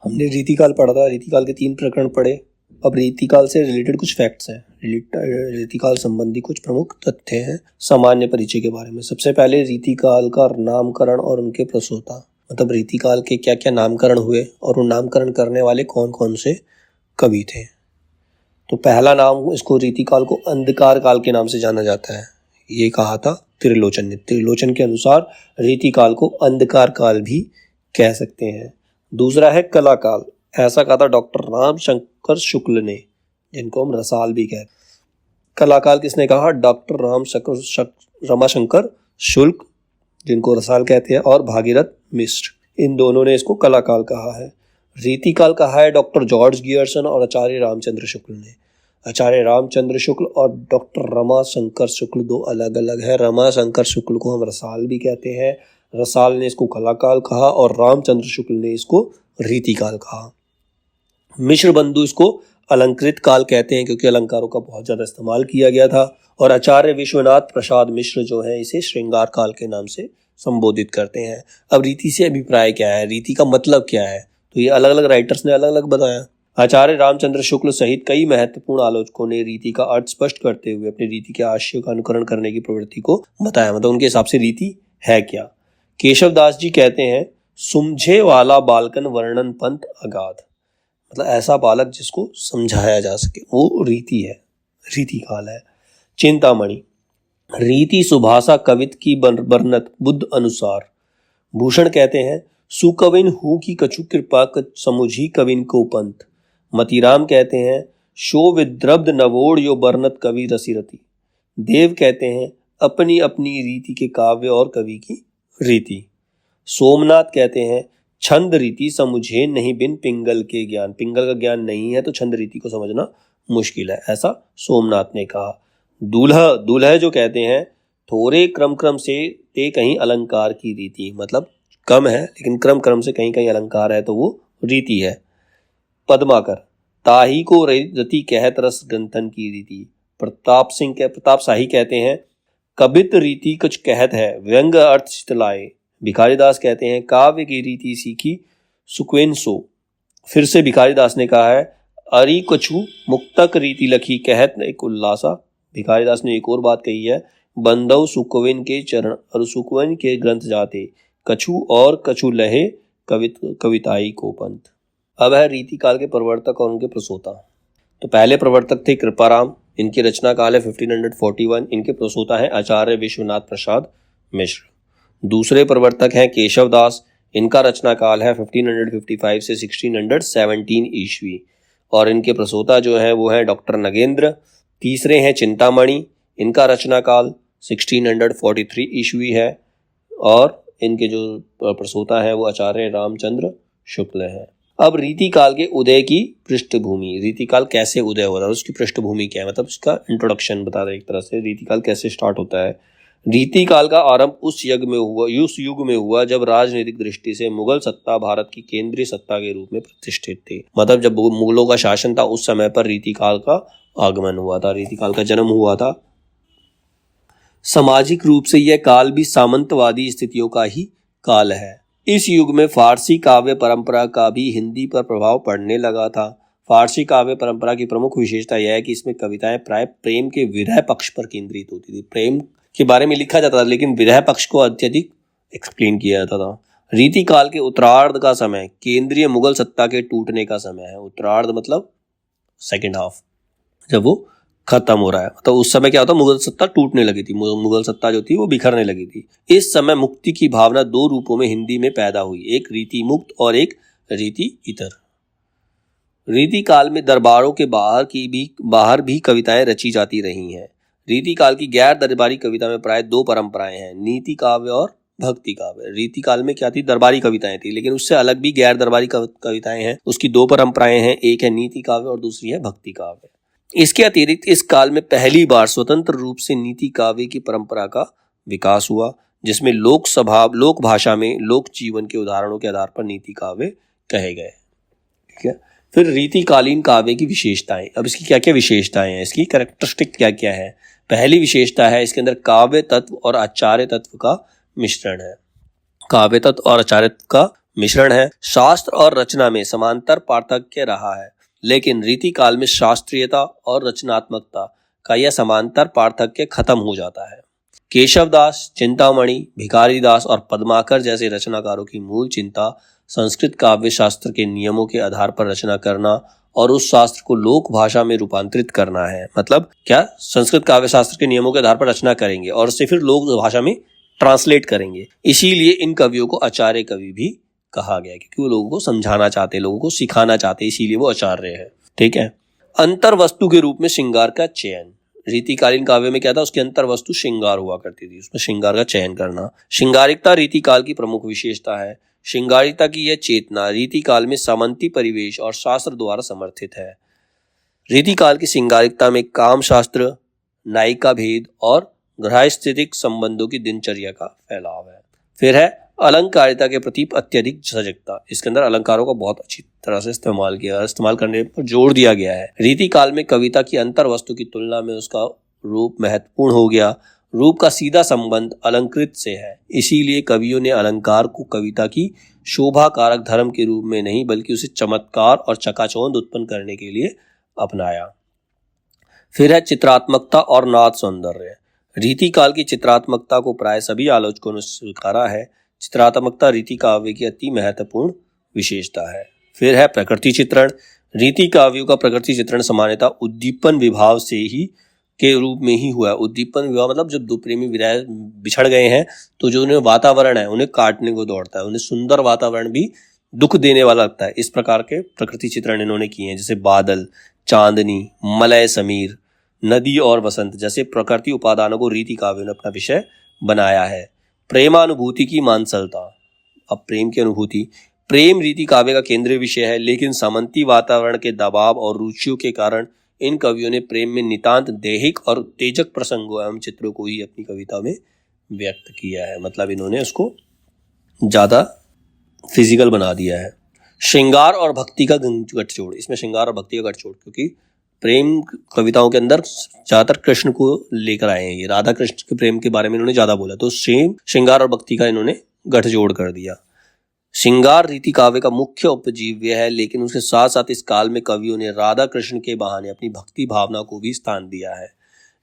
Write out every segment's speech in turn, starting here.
हमने रीतिकाल पढ़ा था, रीतिकाल के 3 प्रकरण पढ़े। अब रीतिकाल से रिलेटेड कुछ फैक्ट्स हैं, रीतिकाल संबंधी कुछ प्रमुख तथ्य हैं सामान्य परिचय के बारे में। सबसे पहले रीतिकाल का नामकरण और उनके प्रसूता, मतलब रीतिकाल के क्या क्या नामकरण हुए और उन नामकरण करने वाले कौन कौन से कवि थे। तो पहला नाम, इसको रीतिकाल को अंधकार काल के नाम से जाना जाता है, ये कहा था त्रिलोचन ने। त्रिलोचन के अनुसार रीतिकाल को अंधकार काल भी कह सकते हैं। दूसरा है कला काल, ऐसा कहा था डॉक्टर रामशंकर शुक्ल ने, जिनको हम रसाल भी कहते हैं। कला काल किसने कहा? डॉक्टर रमाशंकर शुक्ल, जिनको रसाल कहते हैं, और भागीरथ मिश्र, इन दोनों ने इसको कला काल कहा है। रीतिकाल कहा है डॉक्टर जॉर्ज गियर्सन और आचार्य रामचंद्र शुक्ल ने। आचार्य रामचंद्र शुक्ल और डॉक्टर रमाशंकर शुक्ल दो अलग अलग है। रमाशंकर शुक्ल को हम रसाल भी कहते हैं, रसाल ने इसको कला काल कहा और रामचंद्र शुक्ल ने इसको रीतिकाल कहा। मिश्र बंधु इसको अलंकृत काल कहते हैं, क्योंकि अलंकारों का बहुत ज़्यादा इस्तेमाल किया गया था। और आचार्य विश्वनाथ प्रसाद मिश्र जो है इसे श्रृंगार काल के नाम से संबोधित करते हैं। अब रीति से अभिप्राय क्या है, रीति का मतलब क्या है, तो ये अलग अलग राइटर्स ने अलग अलग बताया। आचार्य रामचंद्र शुक्ल सहित कई महत्वपूर्ण आलोचकों ने रीति का अर्थ स्पष्ट करते हुए अपनी रीति के आशय का अनुकरण करने की प्रवृत्ति को बताया, मतलब उनके हिसाब से रीति है क्या। केशव दास जी कहते हैं, सुमझे वाला बालकन वर्णन पंथ अगाध, मतलब ऐसा बालक जिसको समझाया जा सके, वो रीति है, रीति काल है। चिंतामणि, रीति सुभाषा कवित की बरनत बुद्ध अनुसार। भूषण कहते हैं, सुकविन हूँ की कछु कृपा समुझी कविन को पंथ। मतीराम कहते हैं, शो विद्रब्ध नवोड़ यो बरनत कवि रसिरति। देव कहते हैं, अपनी अपनी रीति के काव्य और कवि की रीति। सोमनाथ कहते हैं, छंद रीति समुझे नहीं बिन पिंगल के ज्ञान। पिंगल का ज्ञान नहीं है तो छंद रीति को समझना मुश्किल है, ऐसा सोमनाथ ने कहा। दूल्हा जो कहते हैं, थोड़े क्रम क्रम से ते कहीं अलंकार की रीति, मतलब कम है लेकिन क्रम क्रम से कहीं कहीं अलंकार है तो वो रीति है। पद्माकर, ताही को रति कहत रस ग्रंथन की रीति। प्रताप शाही कहते हैं, कबित रीति कुछ कहत है व्यंग अर्थ चितलाए। भिखारीदास कहते हैं, काव्य की रीति सीखी सुक्वेन सो। फिर से भिखारीदास ने कहा है, अरि कछु मुक्तक रीति लखी कहत एक उल्लासा। भिखारीदास ने एक और बात कही है, बंदव सुक्वेन के चरण और सुक्वेन के ग्रंथ जाते, कछु और कछु लहे कविताई को पंथ। अब है रीतिकाल के प्रवर्तक और उनके प्रसूता। तो पहले प्रवर्तक थे कृपाराम, इनकी रचना काल है 1541, इनके प्रसूता है आचार्य विश्वनाथ प्रसाद मिश्र। दूसरे प्रवर्तक हैं केशव दास, इनका रचना काल है 1555 से 1617 ईस्वी, और इनके प्रसूता जो है वो है डॉक्टर नगेंद्र। तीसरे हैं चिंतामणि, इनका रचना काल 1643 ईस्वी है, और इनके जो प्रसूता है वो आचार्य रामचंद्र शुक्ल है। अब रीतिकाल के उदय की पृष्ठभूमि, रीतिकाल कैसे उदय हो रहा है, उसकी पृष्ठभूमि क्या है, मतलब इसका इंट्रोडक्शन बता रहे एक तरह से, रीतिकाल कैसे स्टार्ट होता है। रीतिकाल का आरंभ उस युग में हुआ जब राजनीतिक दृष्टि से मुगल सत्ता भारत की केंद्रीय सत्ता के रूप में प्रतिष्ठित थी। मतलब जब मुगलों का शासन था उस समय पर रीतिकाल का आगमन हुआ था, रीतिकाल का जन्म हुआ था। सामाजिक रूप से यह काल भी सामंतवादी स्थितियों का ही काल है। इस युग में फारसी काव्य परंपरा का भी हिंदी पर प्रभाव पड़ने लगा था। फारसी काव्य परंपरा की प्रमुख विशेषता यह है कि इसमें कविताएं प्राय प्रेम के विरह पक्ष पर केंद्रित होती थी। प्रेम के बारे में लिखा जाता था लेकिन विरह पक्ष को अत्यधिक एक्सप्लेन किया जाता था। रीतिकाल के उत्तरार्ध का समय केंद्रीय मुगल सत्ता के टूटने का समय है। उत्तरार्ध मतलब सेकेंड हाफ, जब वो खत्म हो रहा है, तो उस समय क्या होता, मुगल सत्ता टूटने लगी थी, मुगल सत्ता जो थी वो बिखरने लगी थी। इस समय मुक्ति की भावना दो रूपों में हिंदी में पैदा हुई, एक रीति मुक्त और एक रीति इतर। रीति काल में दरबारों के बाहर भी कविताएं रची जाती रही हैं। रीति काल की गैर दरबारी कविता में प्राय दो परंपराएं हैं, नीति काव्य और भक्ति काव्य। रीति काल में क्या थी, दरबारी कविताएं थी, लेकिन उससे अलग भी गैर दरबारी कविताएं हैं। उसकी दो परंपराएं हैं, एक है नीति काव्य और दूसरी है भक्ति काव्य। इसके अतिरिक्त इस काल में पहली बार स्वतंत्र रूप से नीति काव्य की परंपरा का विकास हुआ, जिसमें लोक भाषा में लोक जीवन के उदाहरणों के आधार पर नीति काव्य कहे गए। ठीक है, फिर रीतिकालीन काव्य की विशेषताएं। अब इसकी क्या क्या विशेषताएं हैं, इसकी कैरेक्टरिस्टिक क्या क्या है। पहली विशेषता है इसके अंदर काव्य तत्व और आचार्य तत्व का मिश्रण है। काव्य तत्व और आचार्य का मिश्रण है। शास्त्र और रचना में समांतर पार्थक्य रहा है, लेकिन रीतिकाल में शास्त्रीयता और रचनात्मकता का यह समांतर पार्थक्य खत्म हो जाता है। केशवदास, चिंतामणि, भिखारीदास और पद्माकर जैसे रचनाकारों की मूल चिंता संस्कृत काव्य शास्त्र के नियमों के आधार पर रचना करना और उस शास्त्र को लोक भाषा में रूपांतरित करना है। मतलब क्या, संस्कृत काव्य शास्त्र के नियमों के आधार पर रचना करेंगे और उसे फिर लोक भाषा में ट्रांसलेट करेंगे। इसीलिए इन कवियों को आचार्य कवि भी कहा गया, क्योंकि वो लोगों को समझाना चाहते, लोगों को सिखाना चाहते, इसीलिए वो आचार्य है। ठीक है। अंतर वस्तु के रूप में श्रृंगार का चयन। रीतिकालीन काव्य में क्या था, उसकी अंतर वस्तु श्रृंगार हुआ करती थी, उसमें श्रृंगार का चयन करना। श्रृंगारिकता रीतिकाल की प्रमुख विशेषता है। श्रृंगारिकता की यह चेतना रीतिकाल में सामंती परिवेश और शास्त्र द्वारा समर्थित है। रीतिकाल की श्रृंगारिकता में काम शास्त्र, नायिका भेद और गृहस्थितिक संबंधों की दिनचर्या का फैलाव है। फिर है अलंकारिता के प्रति अत्यधिक सजगता। इसके अंदर अलंकारों का बहुत अच्छी तरह से इस्तेमाल करने पर जोर दिया गया है। रीतिकाल में कविता की अंतर वस्तु की तुलना में उसका रूप महत्वपूर्ण हो गया। रूप का सीधा संबंध अलंकृत से है, इसीलिए कवियों ने अलंकार को कविता की शोभा कारक धर्म के रूप में नहीं, बल्कि उसे चमत्कार और चकाचौंध उत्पन्न करने के लिए अपनाया। फिर है चित्रात्मकता और नाद सौंदर्य। रीतिकाल की चित्रात्मकता को प्राय सभी आलोचकों ने स्वीकारा है। चित्रात्मकता रीति काव्य की अति महत्वपूर्ण विशेषता है। फिर है प्रकृति चित्रण। रीति काव्यों का प्रकृति चित्रण सामान्यतः उद्दीपन विभाव से ही के रूप में ही हुआ है। उद्दीपन विवाह मतलब जब दो प्रेमी विरह बिछड़ गए हैं तो जो उन्हें वातावरण है उन्हें काटने को दौड़ता है, उन्हें सुंदर वातावरण भी दुख देने वाला लगता है। इस प्रकार के प्रकृति चित्रण इन्होंने किए हैं, जैसे बादल, चांदनी, मलय समीर, नदी और वसंत जैसे प्रकृति उपादानों को रीति काव्य ने अपना विषय बनाया है। प्रेमानुभूति की मानसलता। अब प्रेम की अनुभूति, प्रेम रीति काव्य का केंद्रीय विषय है, लेकिन सामंती वातावरण के दबाव और रुचियों के कारण इन कवियों ने प्रेम में नितांत दैहिक और उत्तेजक प्रसंगों एवं चित्रों को ही अपनी कविता में व्यक्त किया है। मतलब इन्होंने उसको ज्यादा फिजिकल बना दिया है। श्रृंगार और भक्ति का गठजोड़। इसमें श्रृंगार और भक्ति का गठजोड़, क्योंकि प्रेम कविताओं के अंदर ज्यादातर कृष्ण को लेकर आए हैं, ये राधा कृष्ण के प्रेम के बारे में इन्होंने ज्यादा बोला, तो श्रृंगार और भक्ति का इन्होंने गठजोड़ कर दिया। श्रृंगार रीति काव्य का मुख्य उपजीव्य है, लेकिन उसके साथ साथ इस काल में कवियों ने राधा कृष्ण के बहाने अपनी भक्ति भावना को भी स्थान दिया है।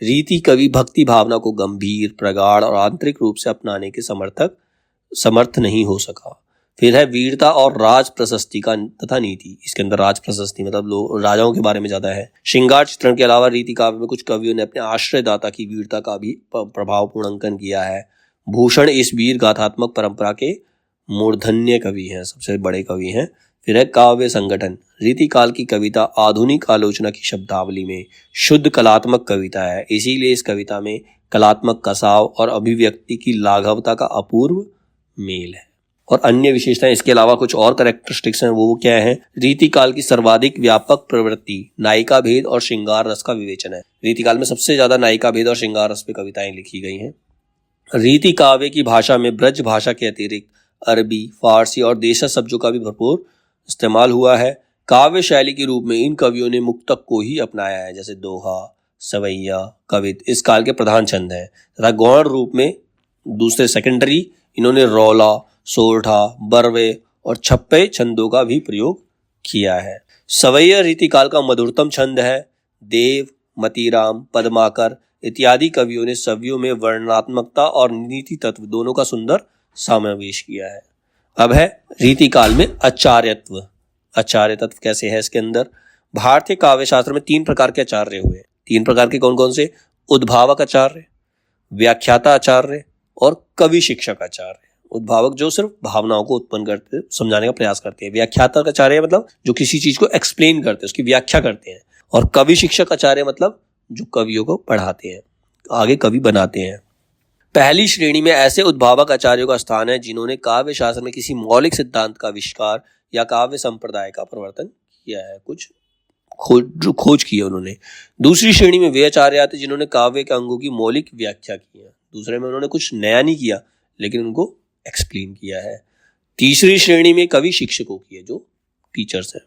रीति कवि भक्ति भावना को गंभीर, प्रगाढ़ और आंतरिक रूप से अपनाने के समर्थ नहीं हो सका। फिर है वीरता और राज प्रशस्ति का तथा नीति। इसके अंदर राज प्रशस्ति मतलब लोग राजाओं के बारे में ज्यादा है। श्रृंगार चित्रण के अलावा रीति काव्य में कुछ कवियों ने अपने आश्रयदाता की वीरता का भी प्रभावपूर्ण अंकन किया है। भूषण इस वीर गाथात्मक परंपरा के मूर्धन्य कवि हैं, सबसे बड़े कवि हैं। फिर है काव्य संगठन। रीतिकाल की कविता आधुनिक आलोचना की शब्दावली में शुद्ध कलात्मक कविता है, इसीलिए इस कविता में कलात्मक कसाव और अभिव्यक्ति की लाघवता का अपूर्व मेल है। और अन्य विशेषताएं इसके अलावा कुछ और कैरेक्टरिस्टिक्स हैं, वो क्या है? रीतिकाल की सर्वाधिक व्यापक प्रवृत्ति नायिका भेद और श्रृंगार रस का विवेचन है। रीतिकाल में सबसे ज्यादा नायिका भेद और श्रृंगार रस पे कविताएं लिखी गई हैं। रीति काव्य की भाषा में ब्रज भाषा के अतिरिक्त अरबी, फारसी और देशज शब्दों का भी भरपूर इस्तेमाल हुआ है। काव्य शैली के रूप में इन कवियों ने मुक्तक को ही अपनाया है, जैसे दोहा, सवैया, कवित इस काल के प्रधान छंद हैं तथा गौण रूप में दूसरे सेकेंडरी इन्होंने रौला, सोरठा, बरवे और छप्पे छंदों का भी प्रयोग किया है। सवैया रीतिकाल का मधुरतम छंद है। देव, मतीराम, पद्माकर इत्यादि कवियों ने सव्यों में वर्णनात्मकता और नीति तत्व दोनों का सुंदर समावेश किया है। अब है रीतिकाल में आचार्यत्व। आचार्य तत्व कैसे है इसके अंदर? भारतीय काव्य शास्त्र में 3 प्रकार के आचार्य हुए। 3 प्रकार के कौन कौन से? उद्भावक आचार्य, व्याख्याता आचार्य और कवि शिक्षक आचार्य। उद्भावक जो सिर्फ भावनाओं को उत्पन्न करते, समझाने का प्रयास करते हैं। व्याख्याता आचार्य मतलब जो किसी चीज को एक्सप्लेन करते हैं, उसकी व्याख्या करते हैं। और कवि शिक्षक आचार्य मतलब जो कवियों को पढ़ाते हैं, आगे कवि बनाते हैं। पहली श्रेणी में ऐसे उद्भावक आचार्यों का स्थान है जिन्होंने काव्य शास्त्र में किसी मौलिक सिद्धांत का आविष्कार या काव्य संप्रदाय का प्रवर्तन किया है, कुछ खोज की है उन्होंने। दूसरी श्रेणी में वे आचार्य आते जिन्होंने काव्य के अंगों की मौलिक व्याख्या की है। दूसरे में उन्होंने कुछ नया नहीं किया, लेकिन उनको एक्सप्लेन किया है। तीसरी श्रेणी में कवि शिक्षकों की है, जो टीचर्स हैं।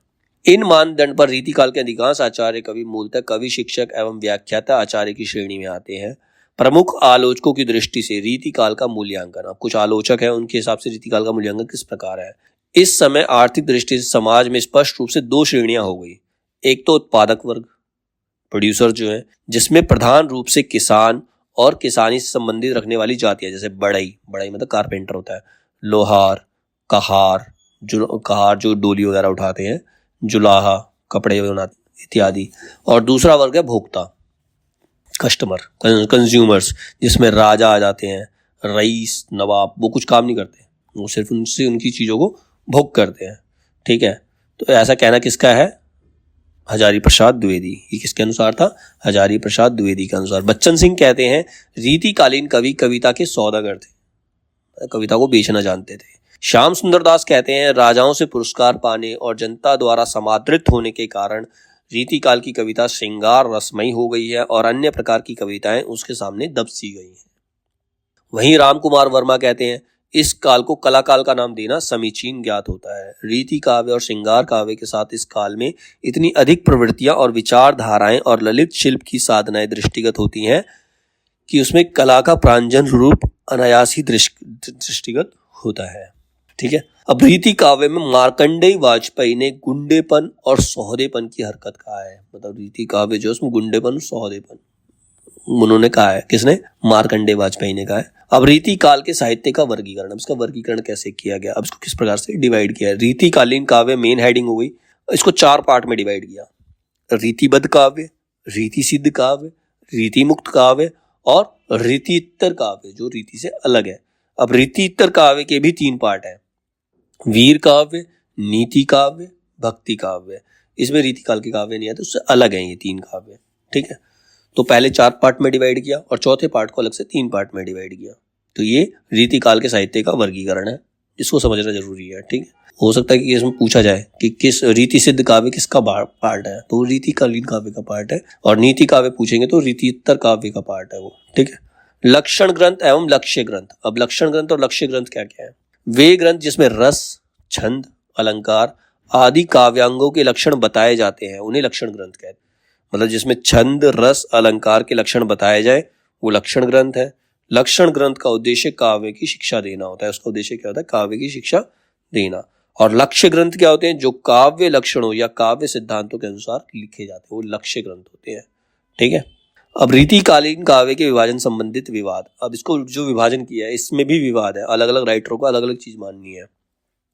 इन मानदंड पर रीतिकाल के अधिकांश आचार्य कवि मूलतः कवि शिक्षक एवं व्याख्याता आचार्य की श्रेणी में आते हैं। प्रमुख आलोचकों की दृष्टि से रीतिकाल का मूल्यांकन, अब कुछ आलोचक हैं उनके हिसाब से रीतिकाल का मूल्यांकन किस प्रकार है? इस समय आर्थिक दृष्टि से समाज में स्पष्ट रूप से दो श्रेणियां हो गई। एक तो उत्पादक वर्ग, प्रोड्यूसर जो है, जिसमें प्रधान रूप से किसान और किसानी से संबंधित रखने वाली जातियां, जैसे बढ़ई, बढ़ई मतलब कारपेंटर होता है, लोहार, कहार, कहार जो डोली वगैरह उठाते हैं, जुलाहा कपड़े बनाते इत्यादि। और दूसरा वर्ग है भोक्ता, कस्टमर, कंज्यूमर्स, जिसमें राजा आ जाते हैं, रईस, नवाब, वो कुछ काम नहीं करते, वो सिर्फ उनसे उनकी चीजों को भोग करते हैं। ठीक है, तो ऐसा कहना किसका है? हजारी प्रसाद द्विवेदी। ये किसके अनुसार था? हजारी प्रसाद द्विवेदी के अनुसार। बच्चन सिंह कहते हैं रीतिकालीन कवि कविता के सौदागर थे, कविता को बेचना जानते थे। श्याम सुंदर दास कहते हैं राजाओं से पुरस्कार पाने और जनता द्वारा समादृत होने के कारण रीतिकाल की कविता श्रृंगार रसमयी हो गई है और अन्य प्रकार की कविताएं उसके सामने दब सी गई हैं। वहीं राम कुमार वर्मा कहते हैं इस काल को कला काल का नाम देना समीचीन ज्ञात होता है। रीति काव्य और श्रृंगार काव्य के साथ इस काल में इतनी अधिक प्रवृत्तियां और विचारधाराएं और ललित शिल्प की साधनाएं दृष्टिगत होती हैं कि उसमें कला का प्रांजन रूप अनायास ही दृष्टिगत होता है। ठीक है, अब रीति काव्य में मार्कंडेय वाजपेयी ने गुंडेपन और सौहदेपन की हरकत कहा है। मतलब रीति काव्य जो उसमें गुंडेपन, सौहदेपन उन्होंने कहा है। किसने? मार्कंडेय वाजपेयी ने कहा है। अब रीति काल के साहित्य का वर्गीकरण, अब इसका वर्गीकरण कैसे किया गया, अब इसको किस प्रकार से डिवाइड किया है? रीतिकालीन काव्य मेन हेडिंग हो गई, इसको 4 पार्ट में डिवाइड किया। रीतिबद्ध काव्य, रीति सिद्ध काव्य, रीति मुक्त काव्य और रीतित्तर काव्य जो रीति से अलग है। अब रीतित्तर काव्य के भी 3 पार्ट है, वीर काव्य, नीति काव्य, भक्ति काव्य। इसमें रीति काल के काव्य नहीं आते, उससे अलग है ये 3 काव्य। ठीक है, तो पहले 4 पार्ट में डिवाइड किया और चौथे पार्ट को अलग से 3 पार्ट में डिवाइड किया। तो ये रीति काल के साहित्य का वर्गीकरण है, इसको समझना जरूरी है। ठीक है, हो सकता है कि इसमें पूछा जाए कि किस रीति सिद्ध काव्य किसका पार्ट है, तो रीतिकालीन काव्य का पार्ट है, और नीति काव्य पूछेंगे तो रीतित्तर काव्य का पार्ट है वो। ठीक है, लक्षण ग्रंथ एवं लक्ष्य ग्रंथ। अब लक्षण ग्रंथ और लक्ष्य ग्रंथ क्या क्या है? वे ग्रंथ जिसमें रस, छंद, अलंकार आदि काव्यांगों के लक्षण बताए जाते हैं उन्हें लक्षण ग्रंथ कहते हैं। मतलब जिसमें छंद, रस, अलंकार के लक्षण बताए जाए वो लक्षण ग्रंथ है। लक्षण ग्रंथ का उद्देश्य काव्य की शिक्षा देना होता है, उसका उद्देश्य क्या होता है? काव्य की शिक्षा देना। और लक्ष्य ग्रंथ क्या होते हैं? जो काव्य लक्षणों या काव्य सिद्धांतों के अनुसार लिखे जाते हैं वो लक्ष्य ग्रंथ होते हैं। ठीक है, अब रीतिकालीन काव्य के विभाजन संबंधित विवाद। अब इसको जो विभाजन किया है इसमें भी विवाद है, अलग अलग राइटरों को अलग अलग चीज माननी है।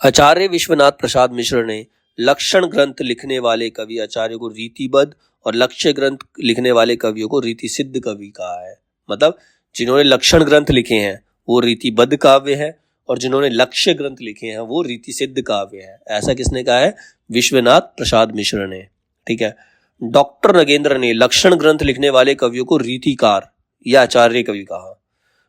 आचार्य विश्वनाथ प्रसाद मिश्र ने लक्षण ग्रंथ लिखने वाले कवि आचार्य को रीतिबद्ध और लक्ष्य ग्रंथ लिखने वाले कवियों को रीति सिद्ध कवि कहा है। मतलब जिन्होंने लक्षण ग्रंथ लिखे हैं वो रीतिबद्ध काव्य है और जिन्होंने लक्ष्य ग्रंथ लिखे हैं वो रीति सिद्ध काव्य है। ऐसा किसने कहा है? विश्वनाथ प्रसाद मिश्र ने। ठीक है, डॉक्टर नगेंद्र ने लक्षण ग्रंथ लिखने वाले कवियों को रीतिकार या आचार्य कवि कहा।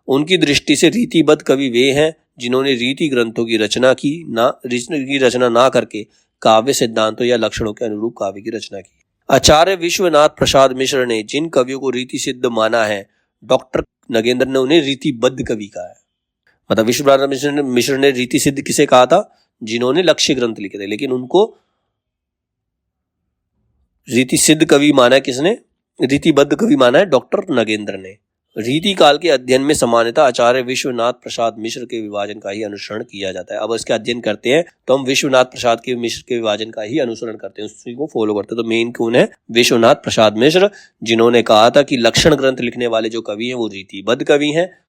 उनकी दृष्टि से रीतिबद्ध कवि वे हैं जिन्होंने रीति ग्रंथों की रचना ना करके काव्य सिद्धांतों या लक्षणों के अनुरूप काव्य की रचना की। आचार्य विश्वनाथ प्रसाद मिश्र ने जिन कवियों को रीति सिद्ध माना है, डॉक्टर नगेंद्र ने उन्हें रीतिबद्ध कवि कहा है। मतलब विश्वनाथ मिश्र ने रीति सिद्ध किसे कहा था? जिन्होंने लक्ष्य ग्रंथ लिखे थे, लेकिन उनको रीति सिद्ध कवि माना है किसने? रीतिबद्ध कवि माना है डॉक्टर नगेंद्र ने। रीति काल के अध्ययन में सामान्यतः आचार्य विश्वनाथ प्रसाद मिश्र के विभाजन का ही अनुसरण किया जाता है। अब इसके अध्ययन करते हैं तो हम विश्वनाथ प्रसाद के मिश्र के विभाजन का ही अनुसरण करते हैं, उसी को फॉलो करते हैं। तो मेन कौन है? विश्वनाथ प्रसाद मिश्र, जिन्होंने कहा था कि लक्षण ग्रंथ लिखने वाले जो कवि हैं वो रीतिबद्ध कवि हैं